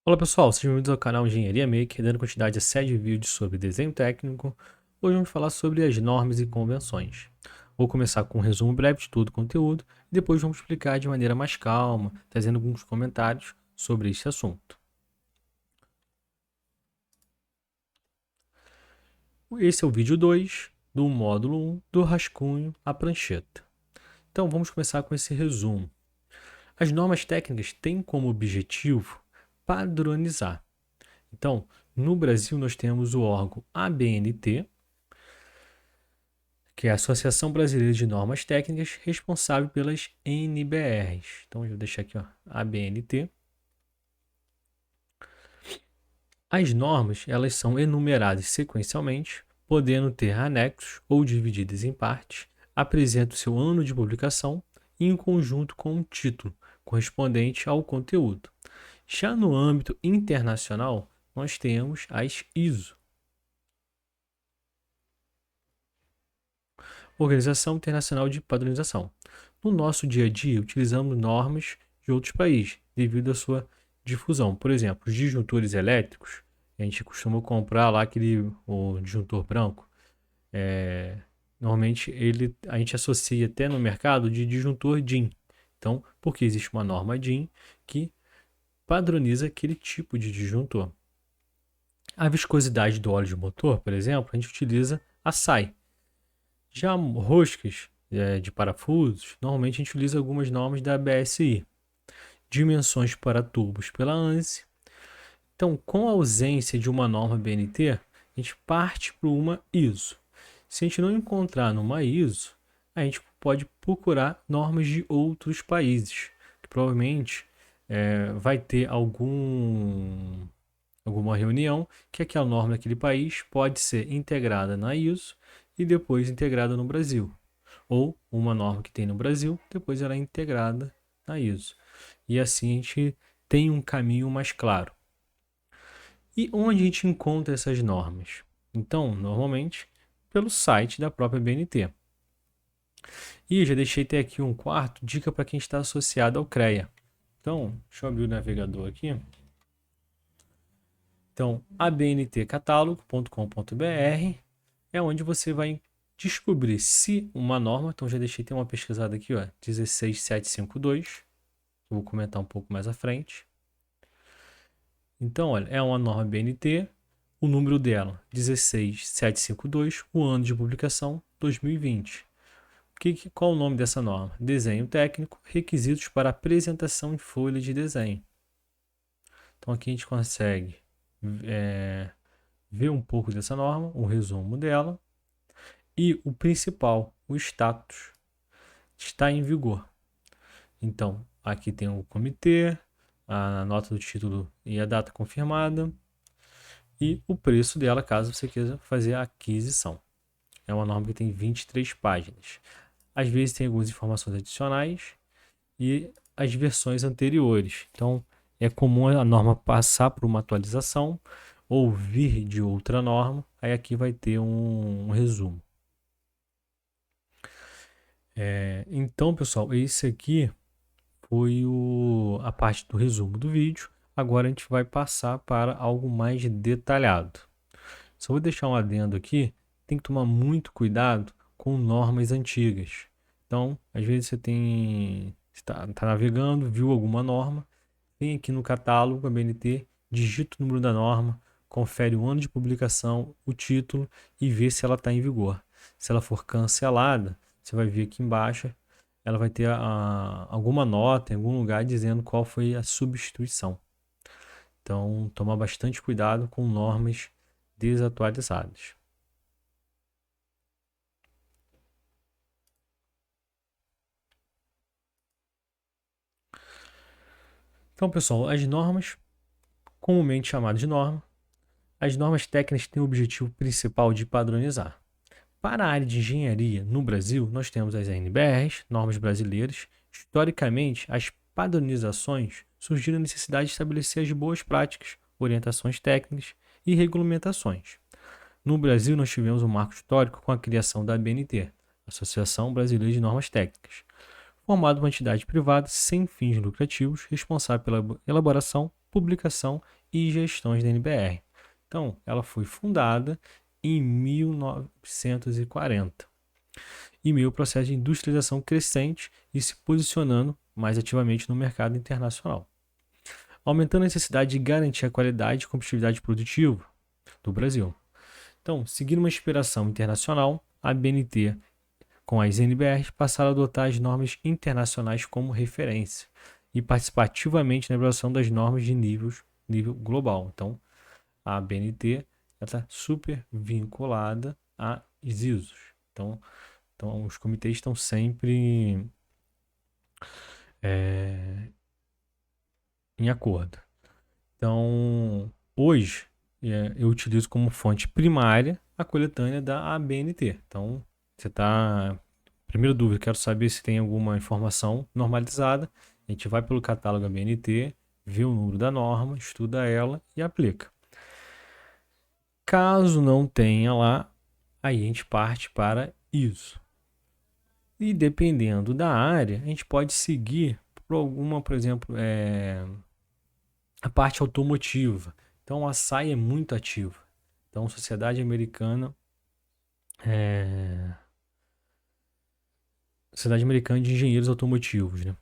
Olá pessoal, sejam bem-vindos ao canal Engenharia Maker, dando continuidade a série de vídeos sobre desenho técnico. Hoje vamos falar sobre as normas e convenções. Vou começar com um resumo breve de todo o conteúdo e depois vamos explicar de maneira mais calma, trazendo alguns comentários sobre este assunto. Esse é o vídeo 2 do módulo 1 do rascunho à prancheta. Então vamos começar com esse resumo. As normas técnicas têm como objetivo padronizar. Então, no Brasil, nós temos o órgão ABNT, que é a Associação Brasileira de Normas Técnicas, responsável pelas NBRs. Então, eu vou deixar aqui, ó, ABNT. As normas, elas são enumeradas sequencialmente, podendo ter anexos ou divididas em partes, apresentam seu ano de publicação e em conjunto com um título correspondente ao conteúdo. Já no âmbito internacional, nós temos as ISO, Organização Internacional de Padronização. No nosso dia a dia, utilizamos normas de outros países devido à sua difusão. Por exemplo, os disjuntores elétricos, a gente costuma comprar lá o disjuntor branco. Normalmente a gente associa até no mercado de disjuntor DIN. Então, porque existe uma norma DIN que padroniza aquele tipo de disjuntor. A viscosidade do óleo de motor, por exemplo, a gente utiliza a SAI. Já roscas de parafusos, normalmente a gente utiliza algumas normas da BSI. Dimensões para tubos pela ANSI. Então, com a ausência de uma norma BNT, a gente parte para uma ISO. Se a gente não encontrar numa ISO, a gente pode procurar normas de outros países, que provavelmente vai ter alguma reunião que aquela norma daquele país pode ser integrada na ISO e depois integrada no Brasil. Ou uma norma que tem no Brasil, depois ela é integrada na ISO. E assim a gente tem um caminho mais claro. E onde a gente encontra essas normas? Então, normalmente, pelo site da própria BNT. E já deixei até aqui um quarto, dica para quem está associado ao CREA. Então, deixa eu abrir o navegador aqui. Então, abntcatálogo.com.br é onde você vai descobrir se uma norma, então já deixei ter uma pesquisada aqui, ó, 16752, vou comentar um pouco mais à frente. Então, olha, é uma norma BNT, o número dela 16752, o ano de publicação 2020. Qual o nome dessa norma? Desenho técnico, requisitos para apresentação em folha de desenho. Então aqui a gente consegue ver um pouco dessa norma, um resumo dela. E o principal, o status, está em vigor. Então, aqui tem o comitê, a nota do título e a data confirmada, e o preço dela, caso você queira fazer a aquisição. É uma norma que tem 23 páginas. Às vezes tem algumas informações adicionais e as versões anteriores. Então, é comum a norma passar por uma atualização ou vir de outra norma. Aí aqui vai ter um resumo. Então, pessoal, esse aqui foi a parte do resumo do vídeo. Agora a gente vai passar para algo mais detalhado. Só vou deixar um adendo aqui. Tem que tomar muito cuidado com normas antigas. Então, às vezes você está navegando, viu alguma norma, vem aqui no catálogo, a BNT, digita o número da norma, confere o ano de publicação, o título e vê se ela está em vigor. Se ela for cancelada, você vai ver aqui embaixo, ela vai ter alguma nota em algum lugar dizendo qual foi a substituição. Então, tomar bastante cuidado com normas desatualizadas. Então, pessoal, as normas, comumente chamadas de norma, as normas técnicas têm o objetivo principal de padronizar. Para a área de engenharia no Brasil, nós temos as NBRs, normas brasileiras. Historicamente, as padronizações surgiram a necessidade de estabelecer as boas práticas, orientações técnicas e regulamentações. No Brasil, nós tivemos um marco histórico com a criação da ABNT, Associação Brasileira de Normas Técnicas, formada uma entidade privada sem fins lucrativos, responsável pela elaboração, publicação e Gestões da NBR. Então, ela foi fundada em 1940, em meio ao processo de industrialização crescente e se posicionando mais ativamente no mercado internacional, aumentando a necessidade de garantir a qualidade e competitividade produtiva do Brasil. Então, seguindo uma inspiração internacional, a BNT, com as NBRs, passaram a adotar as normas internacionais como referência e participar ativamente na elaboração das normas de nível global. Então, a BNT está super vinculada às ISOs. Então, os comitês estão sempre em acordo. Então, hoje, eu utilizo como fonte primária a coletânea da ABNT. Então, você está... Primeira dúvida, quero saber se tem alguma informação normalizada. A gente vai pelo catálogo ABNT, vê o número da norma, estuda ela e aplica. Caso não tenha lá, aí a gente parte para ISO. E dependendo da área, a gente pode seguir por alguma, por exemplo, a parte automotiva. Então a SAI é muito ativa. Então, Sociedade Americana de Engenheiros Automotivos, né?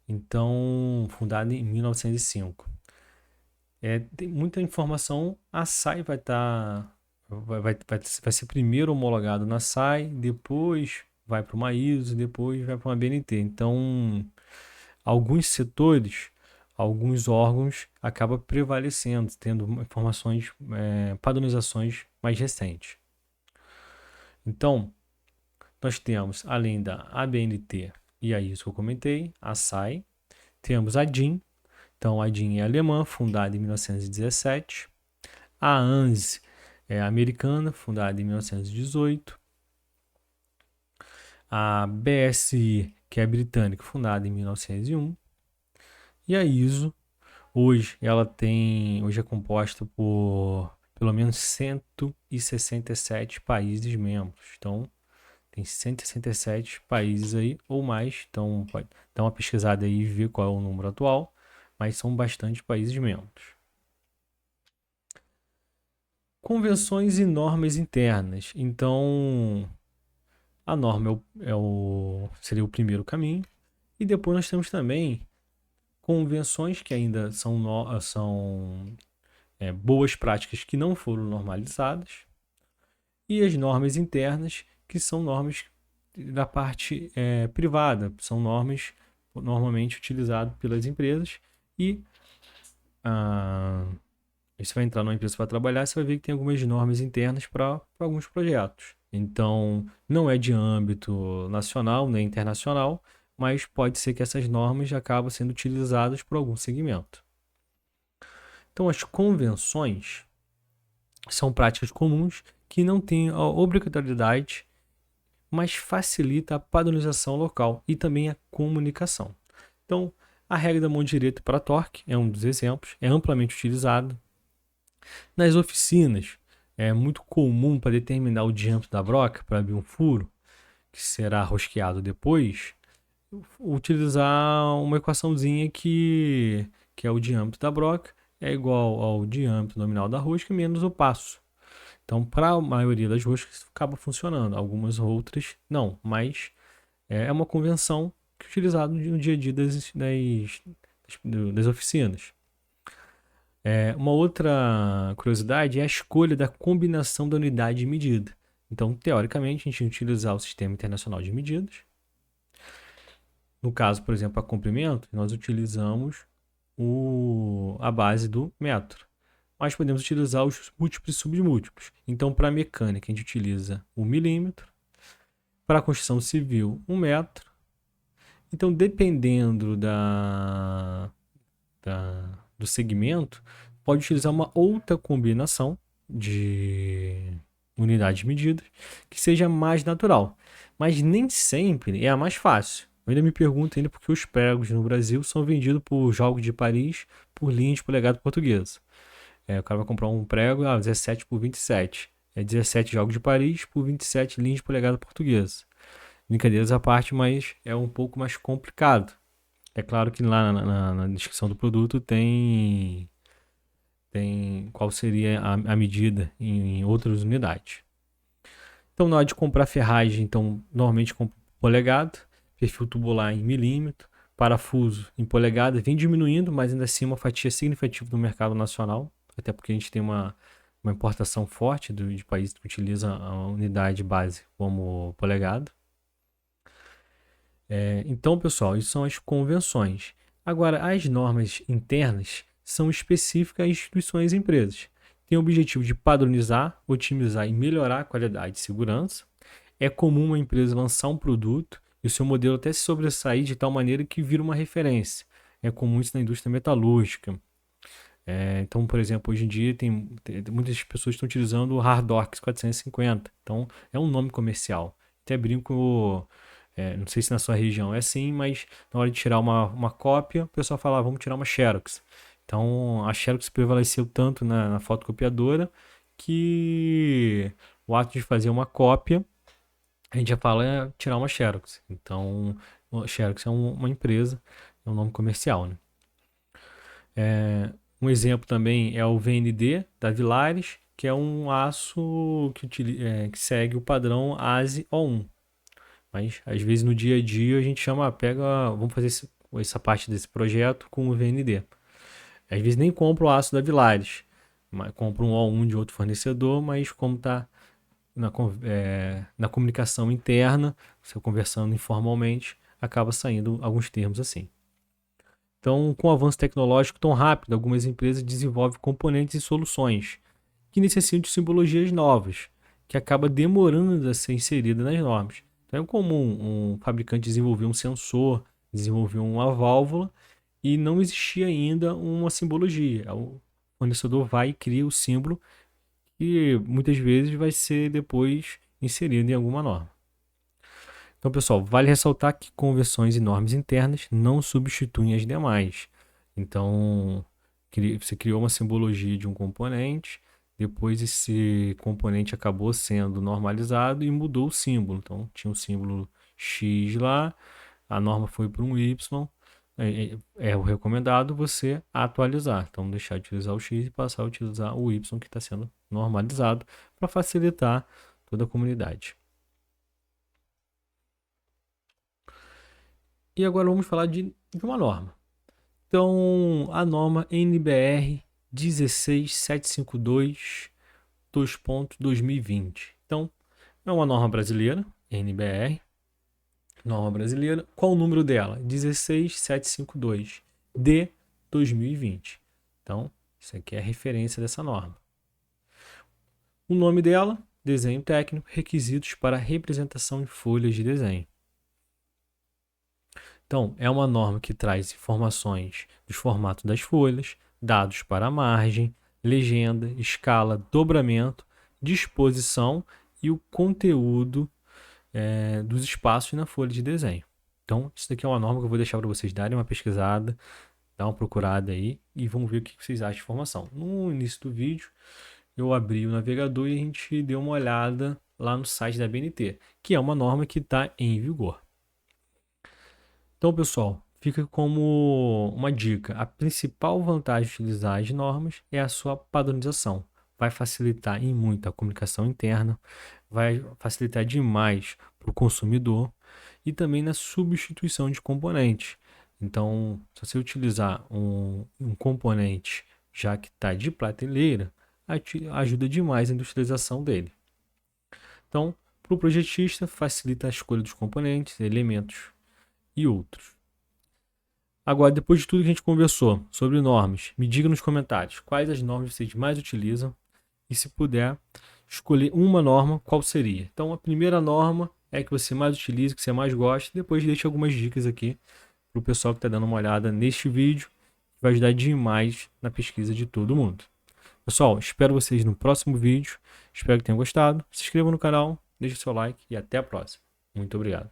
Então, fundada em 1905. Tem muita informação. A SAI vai ser primeiro homologado na SAI, depois vai para uma ISO, depois vai para uma BNT. Então, alguns setores, alguns órgãos acabam prevalecendo, tendo informações, padronizações mais recentes. Então, nós temos, além da ABNT e a ISO que eu comentei, a SAI, temos a DIN. Então, a DIN é alemã, fundada em 1917. A ANSI é americana, fundada em 1918. A BSI, que é britânica, fundada em 1901. E a ISO, hoje é composta por pelo menos 167 países membros. Então, tem 167 países aí ou mais. Então, pode dar uma pesquisada aí e ver qual é o número atual. Mas são bastante países membros. Convenções e normas internas. Então, a norma seria o primeiro caminho. E depois nós temos também convenções que ainda são boas práticas que não foram normalizadas. E as normas internas, que são normas da parte privada. São normas normalmente utilizadas pelas empresas. E você vai entrar numa empresa para trabalhar, você vai ver que tem algumas normas internas para alguns projetos. Então, não é de âmbito nacional nem internacional, mas pode ser que essas normas já acabem sendo utilizadas por algum segmento. Então, as convenções são práticas comuns que não têm a obrigatoriedade, mas facilita a padronização local e também a comunicação. Então, a regra da mão direita para torque é um dos exemplos, é amplamente utilizado. Nas oficinas, é muito comum para determinar o diâmetro da broca, para abrir um furo, que será rosqueado depois, utilizar uma equaçãozinha que é o diâmetro da broca, é igual ao diâmetro nominal da rosca menos o passo. Então, para a maioria das roscas, acaba funcionando. Algumas outras, não. Mas é uma convenção que é utilizada no dia a dia das oficinas. Uma outra curiosidade é a escolha da combinação da unidade de medida. Então, teoricamente, a gente utilizar o Sistema Internacional de Medidas. No caso, por exemplo, a comprimento, nós utilizamos a base do metro. Mas podemos utilizar os múltiplos e submúltiplos. Então, para a mecânica, a gente utiliza o milímetro. Para a construção civil, 1 metro. Então, dependendo do segmento, pode utilizar uma outra combinação de unidades medidas que seja mais natural. Mas nem sempre é a mais fácil. Eu ainda me pergunto ainda porque os pregos no Brasil são vendidos por Jogos de Paris por linha de polegada portuguesa. O cara vai comprar um prego, 17 por 27. 17 Jogos de Paris por 27 linhas de polegada portuguesa. Brincadeiras à parte, mas é um pouco mais complicado. É claro que lá na descrição do produto tem qual seria a medida em outras unidades. Então, na hora de comprar ferragem, então, normalmente compra polegada, perfil tubular em milímetro, parafuso em polegada, vem diminuindo, mas ainda assim uma fatia significativa do mercado nacional, até porque a gente tem uma importação forte de países que utilizam a unidade base como polegada. Então, pessoal, isso são as convenções. Agora, as normas internas são específicas a instituições e empresas. Tem o objetivo de padronizar, otimizar e melhorar a qualidade e segurança. É comum uma empresa lançar um produto e o seu modelo até se sobressair de tal maneira que vira uma referência. É comum isso na indústria metalúrgica. Então, por exemplo, hoje em dia muitas pessoas estão utilizando o Hardox 450. Então, é um nome comercial. Até brinco, não sei se na sua região é assim, mas na hora de tirar uma cópia, o pessoal fala, vamos tirar uma Xerox. Então, a Xerox prevaleceu tanto na fotocopiadora que o ato de fazer uma cópia, a gente já fala tirar uma Xerox. Então, a Xerox é uma empresa, é um nome comercial, né? Um exemplo também é o VND da Vilares, que é um aço que segue o padrão ASE O1. Mas às vezes no dia a dia a gente chama, vamos fazer essa parte desse projeto com o VND. Às vezes nem compra o aço da Vilares, mas compra um O1 de outro fornecedor, mas como está na comunicação interna, você conversando informalmente, acaba saindo alguns termos assim. Então, com o avanço tecnológico tão rápido, algumas empresas desenvolvem componentes e soluções que necessitam de simbologias novas, que acaba demorando a ser inserida nas normas. Então, é comum um fabricante desenvolver um sensor, desenvolver uma válvula e não existia ainda uma simbologia. O fornecedor vai e cria o símbolo que muitas vezes vai ser depois inserido em alguma norma. Então, pessoal, vale ressaltar que convenções e normas internas não substituem as demais. Então, você criou uma simbologia de um componente, depois esse componente acabou sendo normalizado e mudou o símbolo. Então, tinha um símbolo X lá, a norma foi para um Y, é o recomendado você atualizar. Então, deixar de utilizar o X e passar a utilizar o Y que está sendo normalizado para facilitar toda a comunidade. E agora vamos falar de uma norma. Então, a norma NBR 16752 2.2020. Então, é uma norma brasileira, NBR, norma brasileira. Qual o número dela? 16752 de 2020. Então, isso aqui é a referência dessa norma. O nome dela, desenho técnico, requisitos para representação em folhas de desenho. Então, é uma norma que traz informações dos formatos das folhas, dados para a margem, legenda, escala, dobramento, disposição e o conteúdo dos espaços na folha de desenho. Então, isso daqui é uma norma que eu vou deixar para vocês darem uma pesquisada, dar uma procurada aí e vamos ver o que vocês acham de informação. No início do vídeo, eu abri o navegador e a gente deu uma olhada lá no site da BNT, que é uma norma que está em vigor. Então, pessoal, fica como uma dica. A principal vantagem de utilizar as normas é a sua padronização. Vai facilitar em muito a comunicação interna, vai facilitar demais para o consumidor e também na substituição de componentes. Então, se você utilizar um componente já que está de prateleira, ajuda demais a industrialização dele. Então, para o projetista, facilita a escolha dos componentes, elementos e outros. Agora, depois de tudo que a gente conversou sobre normas, me diga nos comentários quais as normas vocês mais utilizam e, se puder, escolher uma norma, qual seria. Então, a primeira norma é que você mais utiliza, que você mais gosta, depois deixe algumas dicas aqui para o pessoal que está dando uma olhada neste vídeo, que vai ajudar demais na pesquisa de todo mundo. Pessoal, espero vocês no próximo vídeo, espero que tenham gostado, se inscreva no canal, deixe seu like e até a próxima. Muito obrigado.